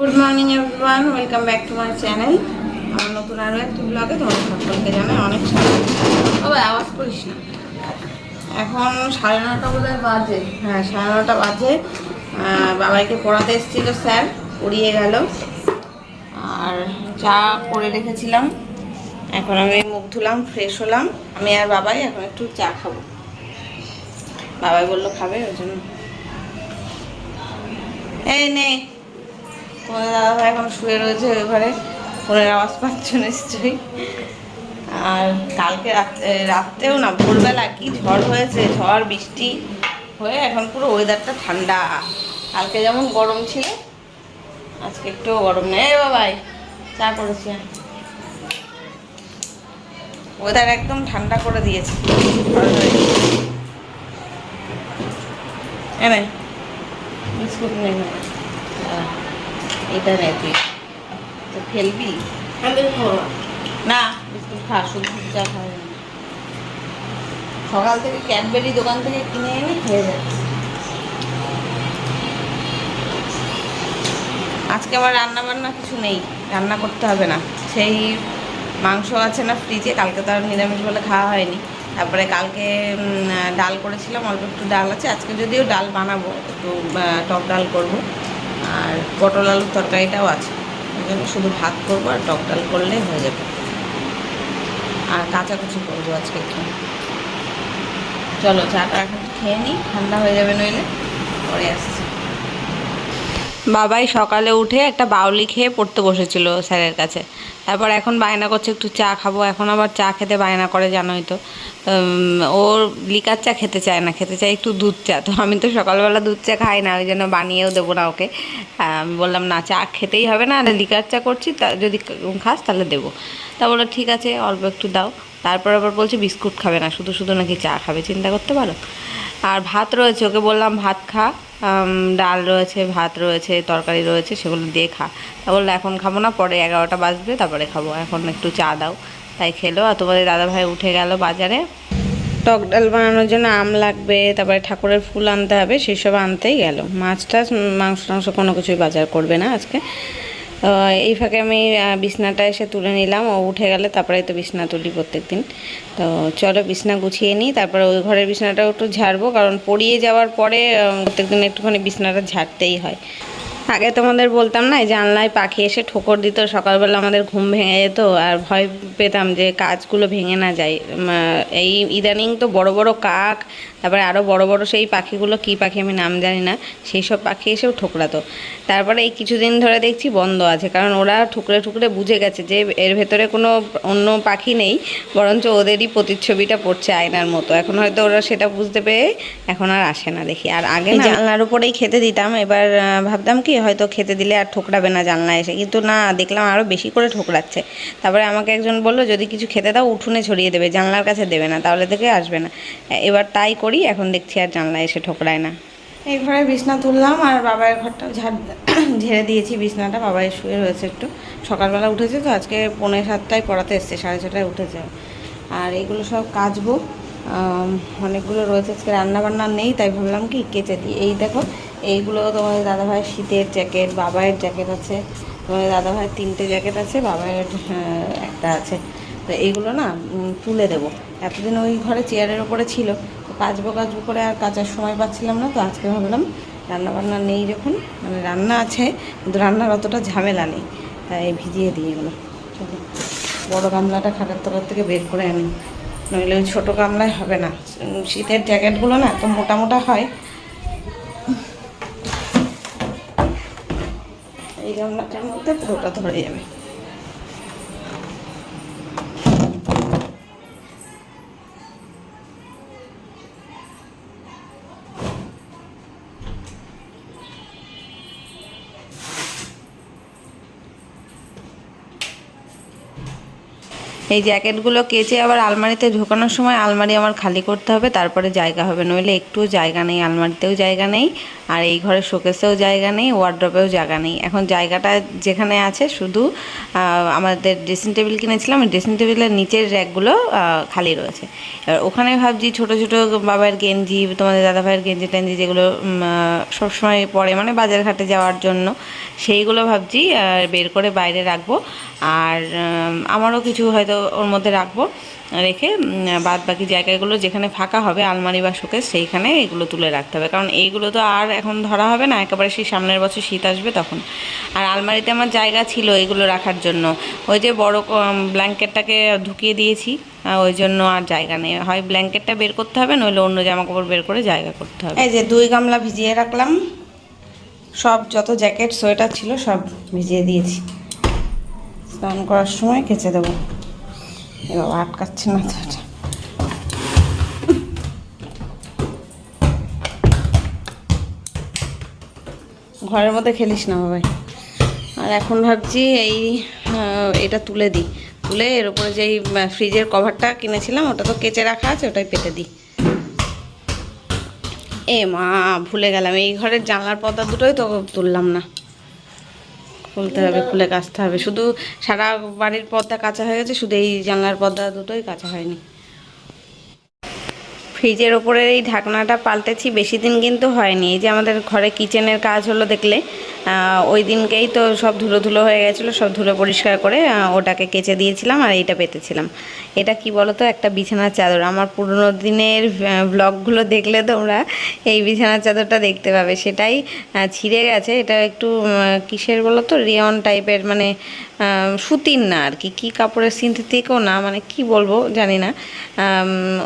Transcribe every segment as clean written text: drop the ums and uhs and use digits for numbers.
Good morning everyone, welcome back to my channel. আমার নতুন আরও একটি ব্লগে তোমাদের সকলকে জানাই অনেক স্বাগত। তবে আওয়াজ করিস না। এখন 9:30 বোধহয় বাজে। হ্যাঁ, 9:30 বাজে। বাবাইকে পড়াতে এসেছিল স্যার, পড়িয়ে গেল। আর চা করে রেখেছিলাম। এখন আমি মুখ ধুলাম, ফ্রেশ হলাম। আমি আর বাবাই এখন একটু চা খাবো। বাবাই বললো খাবে, ওই জন্য। এই নে, তোমাদের দাদাভাই এখন শুয়ে রয়েছে ওই ঘরে, ফোনের আওয়াজ পাচ্ছ নিশ্চয়ই। আর কালকে রাত্রেও না, ভোরবেলা কি ঝড় হয়েছে, ঝড় বৃষ্টি হয়ে এখন পুরো ওয়েদারটা ঠান্ডা। কালকে যেমন গরম ছিল, আজকে একটুও গরম নেই। বাবাই চা করেছি, ওয়েদার একদম ঠান্ডা করে দিয়েছে। এনে বিস্কুট নেই, এটা নেই, তুই তো ফেলবি না। বিস্কুট খা, শুধু চা খাওয়া যাবে। সকাল থেকে ক্যাডবেরি দোকান থেকে কিনে এনে খেয়ে যাচ্ছে। আজকে আবার রান্না বান্না কিছু নেই, রান্না করতে হবে না। সেই মাংস আছে না ফ্রিজে, কালকে তো আর নিরামিষ বলে খাওয়া হয়নি। তারপরে কালকে ডাল করেছিলাম, অল্প একটু ডাল আছে। আজকে যদিও ডাল বানাবো, একটু টক ডাল করব। আর পটল আলুর তরকারিটাও আছে, ওই জন্য শুধু ভাত করবো আর টক ডাল করলেই হয়ে যাবে। আর কাঁচাকুচি করবো আজকে একটু। চলো চাটা এখন খেয়ে নিই, ঠান্ডা হয়ে যাবে নইলে। পরে আসছি। বাবাই সকালে উঠে একটা বাউলি খেয়ে পড়তে বসেছিল স্যারের কাছে। তারপর এখন বায়না করছে একটু চা খাবো। এখন আবার চা খেতে বায়না করে, জানোই তো। ওর লিকার চা খেতে চায় না, খেতে চায় একটু দুধ চা। তো আমি তো সকালবেলা দুধ চা খাই না, ওই জন্য বানিয়েও দেবো না ওকে। আমি বললাম না, চা খেতেই হবে না, লিকার চা করছি, তা যদি খাস তাহলে দেবো। তা বললো ঠিক আছে, অল্প একটু দাও। তারপর আবার বলছে বিস্কুট খাবে না, শুধু শুধু নাকি চা খাবে, চিন্তা করতে পারো। আর ভাত রয়েছে, ওকে বললাম ভাত খা, ডাল রয়েছে, ভাত রয়েছে, তরকারি রয়েছে, সেগুলো দিয়ে খা। তা বললো এখন খাবো না, পরে 11টা বাজবে তারপরে খাবো, এখন একটু চা দাও। তাই খেলো। আর তোমাদের দাদাভাই উঠে গেল বাজারে। টক ডাল বানানোর জন্য আম লাগবে, তারপরে ঠাকুরের ফুল আনতে হবে, সেসব আনতেই গেল। মাছ টাছ মাংস টাংস কোনো কিছুই বাজার করবে না আজকে। এই ফাঁকে আমি বিছনাটা এসে তুলে নিলাম। ও উঠে গেলে তারপরে তো বিছনা তুলি প্রত্যেক দিন। তো চলো বিছনা গুছিয়ে নিই, তারপরে ওই ঘরের বিছনাটাও একটু ঝাড়বো, কারণ পড়িয়ে যাওয়ার পরে প্রত্যেক দিন একটুখানি বিছনাটা ঝাড়তেই হয়। আগে তোমাদের বলতাম না, এই জানলায় পাখি এসে ঠোকর দিত, সকালবেলা আমাদের ঘুম ভেঙে যেত আর ভয় পেতাম যে কাজগুলো ভেঙে না যায়। এই ইদানিং তো বড় বড় কাক, তারপরে আরও বড় বড় সেই পাখিগুলো, কী পাখি আমি নাম জানি না, সেই সব পাখি এসেও ঠোকরাতো। তারপরে এই কিছুদিন ধরে দেখছি বন্ধ আছে, কারণ ওরা ঠুকরে ঠুকরে বুঝে গেছে যে এর ভেতরে কোনো অন্য পাখি নেই, বরঞ্চ ওদেরই প্রতিচ্ছবিটা পড়ছে আয়নার মতো। এখন হয়তো ওরা সেটা বুঝতে পেরে এখন আর আসে না দেখি। আর আগে জানলার উপরেই খেতে দিতাম, এবার ভাবতাম কি হয়তো খেতে দিলে আর ঠোকরাবে না জানলায় এসে, কিন্তু না, দেখলাম আরও বেশি করে ঠোকরাচ্ছে। তারপরে আমাকে একজন বললো যদি কিছু খেতে দাও উঠোনে ছড়িয়ে দেবে, জানলার কাছে দেবে না, তাহলে থেকে আসবে না। এবার তাই করি, এখন দেখছি আর জানলায় এসে ঠোকরায় না। এই ঘরে বিছনা তুললাম আর বাবার ঘরটাও ঝেড়ে দিয়েছি। বিছনাটা বাবাই শুয়ে রয়েছে, একটু সকালবেলা উঠেছে তো, আজকে 6:45 পড়াতে এসছে, 6:30 উঠেছে। আর এগুলো সব কাচবো, অনেকগুলো রয়েছে। আজকে রান্নাবান্না নেই, তাই ভাবলাম কি কেচে দিই। এই দেখো, এইগুলো তোমাদের দাদাভাইয়ের শীতের জ্যাকেট, বাবাইয়ের জ্যাকেট আছে, তোমাদের দাদাভাইয়ের 3টে জ্যাকেট আছে, বাবাইয়ের একটা আছে। তো এইগুলো না তুলে দেবো। এতদিন ওই ঘরে চেয়ারের ওপরে ছিল, কাচবো করে আর কাচার সময় পাচ্ছিলাম না। তো আজকে ভাবলাম রান্নাবান্না নেই যখন, মানে রান্না আছে কিন্তু রান্নার অতটা ঝামেলা নেই, তাই ভিজিয়ে দিই এগুলো। বড় গামলাটা খাটের তলার থেকে বের করে আনি, নইলে ওই ছোটো গামলায় হবে না। শীতের জ্যাকেটগুলো না একদম মোটা মোটা হয়, এই গামলাটার মধ্যে পুরোটা ধরে যাবে। এই জ্যাকেটগুলো কেচে আবার আলমারিতে ঢোকানোর সময় আলমারি আমার খালি করতে হবে, তারপরে জায়গা হবে, নইলে একটুও জায়গা নেই, আলমারিতেও জায়গা নেই আর এই ঘরে শোকেসেও জায়গা নেই, ওয়ার্ড্রপেও জায়গা নেই। এখন জায়গাটা যেখানে আছে শুধু আমাদের ড্রেসিং টেবিল কিনেছিলাম, ড্রেসিং টেবিলের নিচের র্যাকগুলো খালি রয়েছে। এবার ওখানে ভাবছি ছোটো ছোটো বাবার গেঞ্জি, তোমাদের দাদাভাইয়ের গেঞ্জি টেঞ্জি যেগুলো সবসময় পরে মানে বাজার ঘাটে যাওয়ার জন্য, সেইগুলো ভাবছি বের করে বাইরে রাখবো। আর আমারও কিছু হয়তো ওর মধ্যে রাখবো, রেখে বাদ বাকি জায়গাগুলো যেখানে ফাঁকা হবে আলমারি বা শোকেস সেইখানে এগুলো তুলে রাখতে হবে। কারণ এইগুলো তো আর এখন ধরা হবে না, একেবারে সেই সামনের বছর শীত আসবে তখন। আর আলমারিতে আমার জায়গা ছিল এগুলো রাখার জন্য, ওই যে বড় ব্ল্যাঙ্কেটটাকে ঢুকিয়ে দিয়েছি, ওই জন্য আর জায়গা নেই। হয় ব্ল্যাঙ্কেটটা বের করতে হবে, নইলে অন্য জামাকাপড় বের করে জায়গা করতে হবে। এই যে 2 গামলা ভিজিয়ে রাখলাম, সব যত জ্যাকেট সোয়েটার ছিল সব ভিজিয়ে দিয়েছি, স্নান করার সময় কেচে দেবো। এবার আটকাচ্ছে না তো এটা। ঘরের মধ্যে খেলিস না বাবাই। আর এখন ভাবছি এটা তুলে দিই, তুলে এর উপরে যেই ফ্রিজের কভারটা কিনেছিলাম ওটা তো কেচে রাখা আছে, ওটাই পেতে দিই। এ মা, ভুলে গেলাম, এই ঘরের জানলার পর্দা দুটোই তো তুললাম না, খুলতে হবে, খুলে কাচতে হবে। শুধু সারা বাড়ির পর্দা কাঁচা হয়ে গেছে, শুধু এই জানলার পর্দা দুটোই কাঁচা হয়নি। ফ্রিজের ওপরের এই ঢাকনাটা পাল্টেছি বেশি দিন কিন্তু হয়নি। এই যে আমাদের ঘরে কিচেনের কাজ হলো দেখলে, ওই দিনকেই তো সব ধুলো ধুলো হয়ে গেছিলো, সব ধুলো পরিষ্কার করে ওটাকে কেচে দিয়েছিলাম আর এইটা পেতেছিলাম। এটা কি বলো তো, একটা বিছানার চাদর। আমার পুরোনো দিনের ব্লগগুলো দেখলে তোমরা এই বিছানার চাদরটা দেখতে পাবে, সেটাই ছিঁড়ে গেছে। এটা একটু কিসের বলো তো, রিয়ন টাইপের, মানে সুতির না আর কি, কী কাপড়ের, সিনথেটিকও না, মানে কি বলবো জানি না,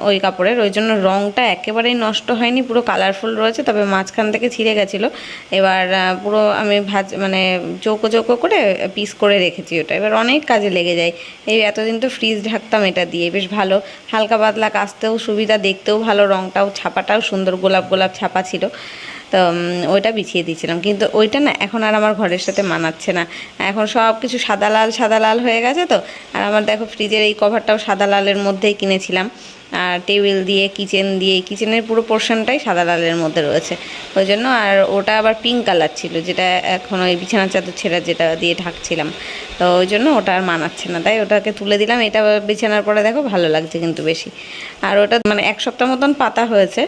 ওই কাপড়ের। ওই জন্য রঙটা একেবারেই নষ্ট হয়নি, পুরো কালারফুল রয়েছে, তবে মাঝখান থেকে ছিঁড়ে গেছিলো। এবার পুরো আমি মানে চৌকো চৌকো করে পিস করে রেখেছি ওটা, এবার অনেক কাজে লেগে যায়। এই এতদিন তো ফ্রিজ ঢাকতাম এটা দিয়ে, বেশ ভালো, হালকা পাতলা, কাচতেও সুবিধা, দেখতেও ভালো, রঙটাও ছাপাটাও সুন্দর গোলাপ গোলাপ ছাপা ছিল। তো ওইটা বিছিয়ে দিয়েছিলাম, কিন্তু ওইটা না এখন আর আমার ঘরের সাথে মানাচ্ছে না। এখন সব কিছু সাদা লাল হয়ে গেছে তো। আর আমার দেখো ফ্রিজের এই কভারটাও সাদা লালের মধ্যেই কিনেছিলাম, আর টেবিল দিয়ে কিচেনের পুরো পোর্শনটাই সাদা লালের মধ্যে রয়েছে ওই জন্য। আর ওটা আবার পিঙ্ক কালার ছিল, যেটা এখন ওই বিছানার চাদর ছেঁড়া যেটা দিয়ে ঢাকছিলাম, তো ওই জন্য ওটা আর মানাচ্ছে না, তাই ওটাকে তুলে দিলাম। এটা বিছানার পরে দেখো ভালো লাগছে কিন্তু বেশি। আর ওটা মানে 1 সপ্তাহ মতন পাতা হয়েছে,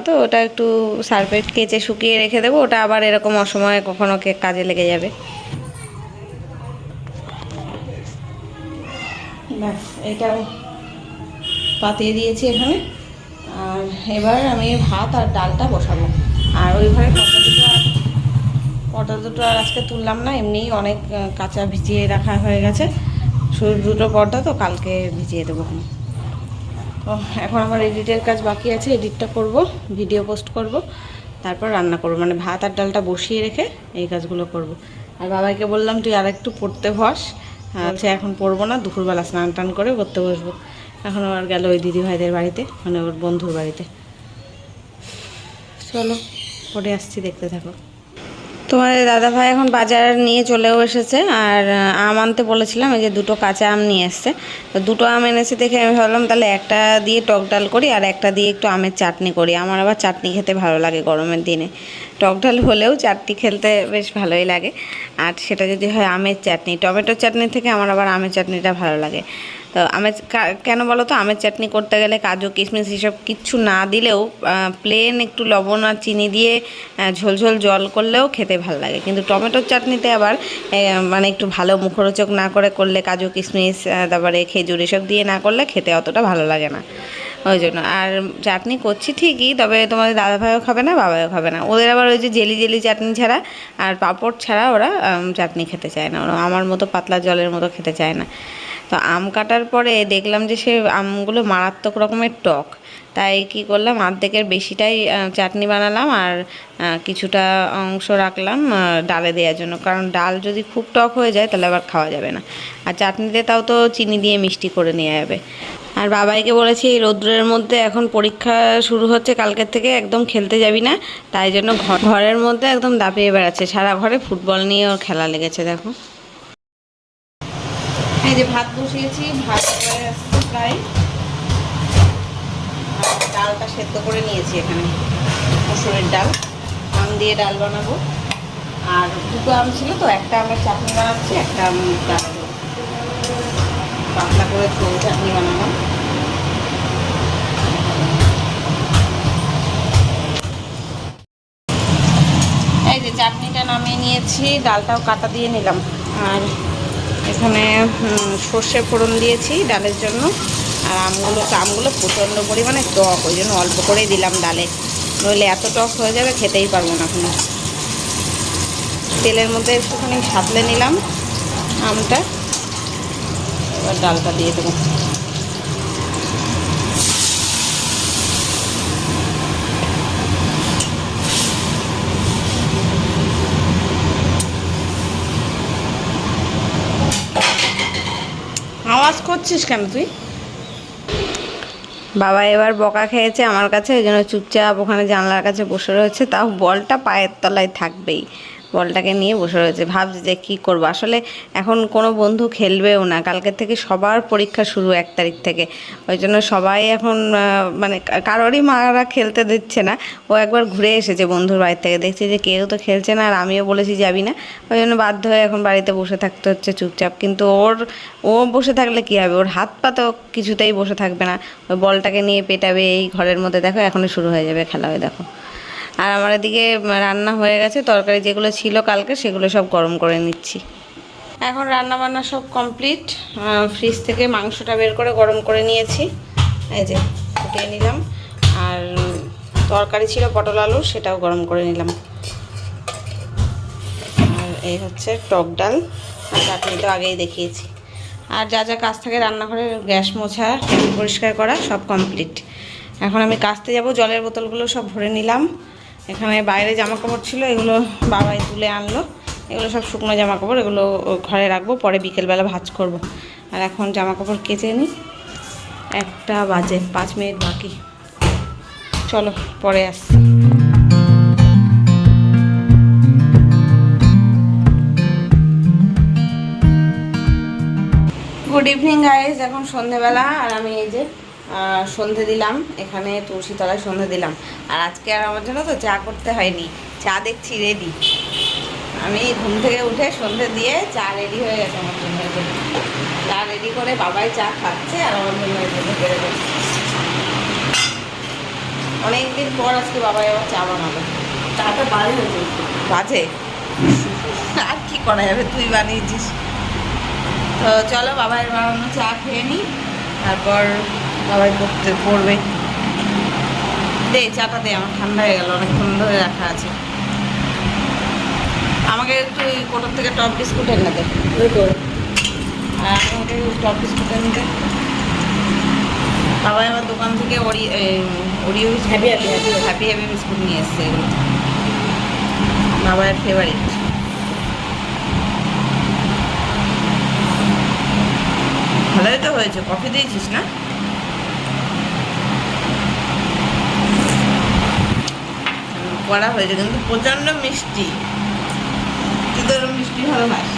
তো ওটা একটু সার্ফে কেচে শুকিয়ে রেখে দেবো, ওটা আবার এরকম অসময়ে কখনো কাজে লেগে যাবে। ব্যাস, এটাও পাতিয়ে দিয়েছি এখানে। আর এবার আমি ভাত আর ডালটা বসাবো। আর ওই ঘরে পর্দা দুটো আর আজকে তুললাম না, এমনি অনেক কাঁচা ভিজিয়ে রাখা হয়ে গেছে, শুধু 2টো পর্দা তো কালকে ভিজিয়ে দেবো। তো এখন আমার এডিটের কাজ বাকি আছে, এডিটটা করব, ভিডিও পোস্ট করব, তারপর রান্না করব, মানে ভাত আর ডালটা বসিয়ে রেখে এই কাজগুলো করব। আর বাবাইকে বললাম তুই আর একটু পড়তে বস, বলছে এখন পড়বো না, দুপুরবেলা স্নান টান করে পড়তে বসবো। এখন আবার গেল ওই দিদিভাইদের বাড়িতে, মানে ওর বন্ধুর বাড়িতে। চলো পড়ে আসছি, দেখতে থাকো। তোমাদের দাদাভাই এখন বাজার নিয়ে চলেও এসেছে, আর আম আনতে বলেছিলাম, এই যে 2টো কাঁচা আম নিয়ে এসছে। তো 2টো আম এনেছে দেখে আমি ভাবলাম তাহলে একটা দিয়ে টক ডাল করি আর একটা দিয়ে একটু আমের চাটনি করি। আমার আবার চাটনি খেতে ভালো লাগে গরমের দিনে, টক ডাল হলেও চাটনি খেলতে বেশ ভালোই লাগে। আর সেটা যদি হয় আমের চাটনি, টমেটোর চাটনি থেকে আমার আবার আমের চাটনিটা ভালো লাগে। তো আমের কেন বলো তো, আমের চাটনি করতে গেলে কাজু কিশমিশ এসব কিচ্ছু না দিলেও প্লেন একটু লবণ আর চিনি দিয়ে ঝোলঝোল জল করলেও খেতে ভালো লাগে। কিন্তু টমেটোর চাটনিতে আবার মানে একটু ভালো মুখরোচক না করে করলে, কাজু কিশমিশ তারপরে খেজুর এসব দিয়ে না করলে খেতে অতটা ভালো লাগে না, ওই জন্য। আর চাটনি করছি ঠিকই, তবে তোমাদের দাদাভাইও খাবে না, বাবাও খাবে না। ওদের আবার ওই যে জেলি চাটনি ছাড়া আর পাঁপড় ছাড়া ওরা চাটনি খেতে চায় না, ওরা আমার মতো পাতলা জলের মতো খেতে চায় না। তো আম কাটার পরে দেখলাম যে সে আমগুলো মারাত্মক রকমের টক, তাই কি করলাম, অর্ধেকের বেশিটাই চাটনি বানালাম আর কিছুটা অংশ রাখলাম ডালে দেওয়ার জন্য, কারণ ডাল যদি খুব টক হয়ে যায় তাহলে আবার খাওয়া যাবে না। আর চাটনিতে তাও তো চিনি দিয়ে মিষ্টি করে নেওয়া যাবে। আর বাবাইকে বলেছি এই রৌদ্রের মধ্যে এখন পরীক্ষা শুরু হচ্ছে কালকের থেকে, একদম খেলতে যাবি না, তাই জন্য ঘরের মধ্যে একদম দাপিয়ে বেড়াচ্ছে, সারা ঘরে ফুটবল নিয়ে ওর খেলা লেগেছে। দেখো এই যে ভাত বসিয়েছি, ভাত হয়ে আসছে প্রায়, ডালটা সেদ্ধ করে নিয়েছি এখানে, মসুরের ডাল, দিয়ে ডাল বানাবো। আর দুটো আম ছিল তো, একটা আমের চাটনি বানাচ্ছি, একটা আম পাতলা করে ঝোল চাটনি বানালাম। এই যে চাটনিটা নামিয়ে নিয়েছি, ডালটাও কাটা দিয়ে নিলাম। আর এখানে সর্ষে ফোড়ন দিয়েছি ডালের জন্য। আর আমগুলো প্রচণ্ড পরিমাণে টক, ওই জন্য অল্প করেই দিলাম ডালে, নইলে এত টক হয়ে যাবে খেতেই পারবো না এখন। তেলের মধ্যে একটুখানি সাঁতলে নিলাম আমটা, এবার ডালটা দিয়ে দেবো। আওয়াজ করছিস কেন তুই? বাবা এবার বকা খেয়েছে আমার কাছে, ওই জন্য চুপচাপ ওখানে জানলার কাছে বসে রয়েছে, তাও বলটা পায়ের তলায় থাকবেই, বলটাকে নিয়ে বসে রয়েছে। ভাবছি যে কী করবো, আসলে এখন কোনো বন্ধু খেলবেও না, কালকের থেকে সবার পরীক্ষা শুরু 1 তারিখ থেকে, ওই জন্য সবাই এখন মানে কারোরই মারা খেলতে দিচ্ছে না। ও একবার ঘুরে এসেছে বন্ধুর বাড়ি থেকে, দেখছি যে কেউ তো খেলছে না, আর আমিও বলেছি যাবি না, ওই জন্য বাধ্য হয়ে এখন বাড়িতে বসে থাকতে হচ্ছে চুপচাপ। কিন্তু ও বসে থাকলে কী হবে, ওর হাত পা তো কিছুতেই বসে থাকবে না, ওই বলটাকে নিয়ে পেটাবে এই ঘরের মধ্যে। দেখো এখনই শুরু হয়ে যাবে খেলা, হয়ে দেখো। আর আমার এদিকে রান্না হয়ে গেছে, তরকারি যেগুলো ছিল কালকে সেগুলো সব গরম করে নিচ্ছি। এখন রান্না বান্না সব কমপ্লিট। ফ্রিজ থেকে মাংসটা বের করে গরম করে নিয়েছি, এই যে ফুটিয়ে নিলাম। আর তরকারি ছিল পটল আলু, সেটাও গরম করে নিলাম। আর এই হচ্ছে টক ডাল, আর চাটনি তো আগেই দেখিয়েছি। আর যা যা কাজ থাকে রান্নাঘরের গ্যাস মোছা, পরিষ্কার করা সব কমপ্লিট। এখন আমি কাচতে যাব, জলের বোতলগুলো সব ভরে নিলাম। এখানে বাইরে জামা কাপড় ছিল, এগুলো বাবাই তুলে আনলো, এগুলো সব শুকনো জামা কাপড়, এগুলো ঘরে রাখবো, পরে বিকেলবেলা ভাঁজ করব। আর এখন জামা কাপড় কেচে নিই, 1টা বাজে, 5 মিনিট বাকি। চলো পরে আসছি। গুড ইভিনিং গাইজ, এখন সন্ধেবেলা, আর আমি এই যে সন্ধে দিলাম, এখানে তুলসীতলায় সন্ধে দিলাম। আর আজকে আর আমার জন্য তো চা করতে হয়নি, চা দেখছি রেডি। আমি ঘুম থেকে উঠে সন্ধে দিয়ে চা রেডি হয়ে গেছে আমার জন্য। চা রেডি করে বাবাই চা খাচ্ছে, আর আমার জন্য বেড়ে গেছে। অনেকদিন পর আজকে বাবাই আবার চা বানাবে। চাটা বাজে আর কি করা যাবে, তুই বানিয়েছিস তো। চলো বাবাইয়ের বানানো চা খেয়ে নিই, তারপর বাবাই পড়বে। দে চাটা দে, আমার ঠান্ডা হয়ে গেল, অনেকক্ষণ ধরে রাখা আছে। আমাকে একটু কোটোর থেকে টপ বিস্কুট এনে দে, আর আমাকে টপ বিস্কুট এনে দে। বাবাই আমার দোকান থেকে ওরিও হ্যাপি বিস্কুট নিয়ে এসছে, এগুলো বাবাইয়ের ফেভারিট। ভালোই তো হয়েছে, কফি দিয়েছিস না? করা হয়েছে, কিন্তু প্রচণ্ড মিষ্টি। তুই তো মিষ্টি ভালো খাস।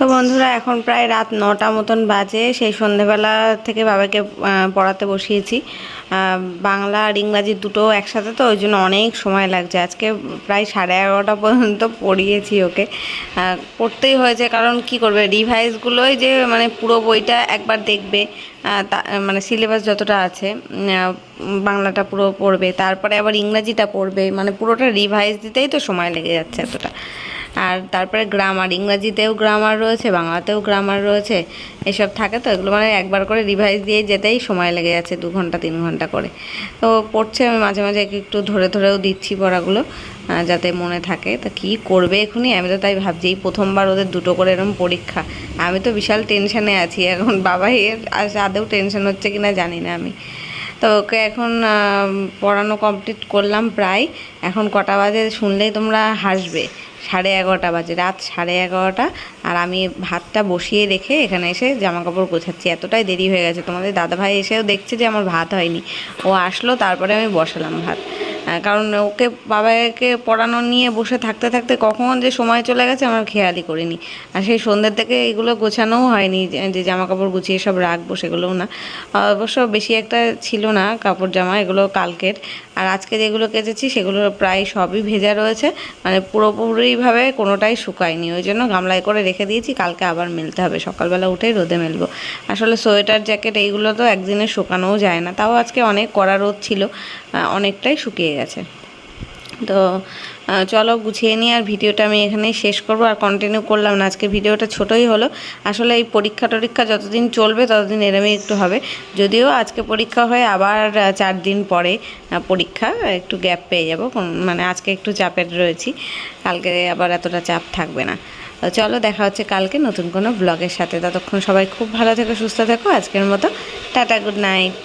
তো বন্ধুরা এখন প্রায় রাত 9টা মতন বাজে। সেই সন্ধেবেলা থেকে বাবাকে পড়াতে বসিয়েছি। বাংলা আর ইংরাজি দুটো একসাথে, তো ওই জন্য অনেক সময় লাগছে। আজকে প্রায় 11:30টা পর্যন্ত পড়িয়েছি ওকে। পড়তেই হয়েছে, কারণ কি করবে, রিভাইজগুলোই যে মানে পুরো বইটা একবার দেখবে, মানে সিলেবাস যতটা আছে বাংলাটা পুরো পড়বে, তারপরে আবার ইংরাজিটা পড়বে, মানে পুরোটা রিভাইজ দিতেই তো সময় লেগে যাচ্ছে এতটা। আর তারপরে গ্রামার, ইংরাজিতেও গ্রামার রয়েছে, বাংলাতেও গ্রামার রয়েছে, এসব থাকে, তো এগুলো মানে একবার করে রিভাইজ দিয়ে যেতেই সময় লেগে যাচ্ছে 2 ঘন্টা 3 ঘন্টা করে। তো পড়ছে, আমি মাঝে মাঝে একটু ধরে ধরেও দিচ্ছি পড়াগুলো। যাতে মনে থাকে। তা কী করবে এখনই, আমি তো তাই ভাবছি এই প্রথমবার ওদের দুটো করে এরকম পরীক্ষা, আমি তো বিশাল টেনশানে আছি এখন। বাবা এর আদৌ টেনশন হচ্ছে কিনা জানি না আমি। তো ওকে এখন পড়ানো কমপ্লিট করলাম প্রায়। এখন কটা বাজে শুনলেই তোমরা হাসবে, 11:30 বাজে, রাত 11:30। আর আমি ভাতটা বসিয়ে রেখে এখানে এসে জামা কাপড় গোছাচ্ছি, এতটাই দেরি হয়ে গেছে। তোমাদের দাদাভাই এসেও দেখছে যে আমার ভাত হয়নি, ও আসলো তারপরে আমি বসালাম ভাত। কারণ ওকে বাবাকে পড়ানো নিয়ে বসে থাকতে থাকতে কখন যে সময় চলে গেছে আমার খেয়ালই করিনি। আর সেই সন্ধ্যের থেকে এগুলো গোছানোও হয়নি, যে জামা কাপড় গুছিয়ে সব রাখবো সেগুলোও না। অবশ্য বেশি একটা ছিল না কাপড় জামা, এগুলো কালকের। আর আজকে যেগুলো কেচেছি সেগুলো প্রায় সবই ভেজা রয়েছে, মানে পুরোপুরিভাবে কোনোটাই শুকায়নি, ওই জন্য গামলায় করে রেখে দিয়েছি, কালকে আবার মেলতে হবে, সকালবেলা উঠেই রোদে মেলবো। আসলে সোয়েটার জ্যাকেট এইগুলো তো একদিনে শুকানোও যায় না, তাও আজকে অনেক কড়া রোদ ছিল, অনেকটাই শুকিয়ে গেছে। তো চলো গুছিয়ে নিই, আর ভিডিওটা আমি এখানেই শেষ করব, আর কন্টিনিউ করলাম না। আজকে ভিডিওটা ছোটোই হলো, আসলে এই পরীক্ষা টরীক্ষা যতদিন চলবে ততদিন এরমই একটু হবে। যদিও আজকে পরীক্ষা হয়ে আবার 4 দিন পরে পরীক্ষা, একটু গ্যাপ পেয়ে যাবো, মানে আজকে একটু চাপের রয়েছি, কালকে আবার এতটা চাপ থাকবে না। চলো দেখা হচ্ছে কালকে নতুন কোনো ব্লগের সাথে, ততক্ষণ সবাই খুব ভালো থেকো, সুস্থ থেকো। আজকের মতো টাটা, গুড নাইট।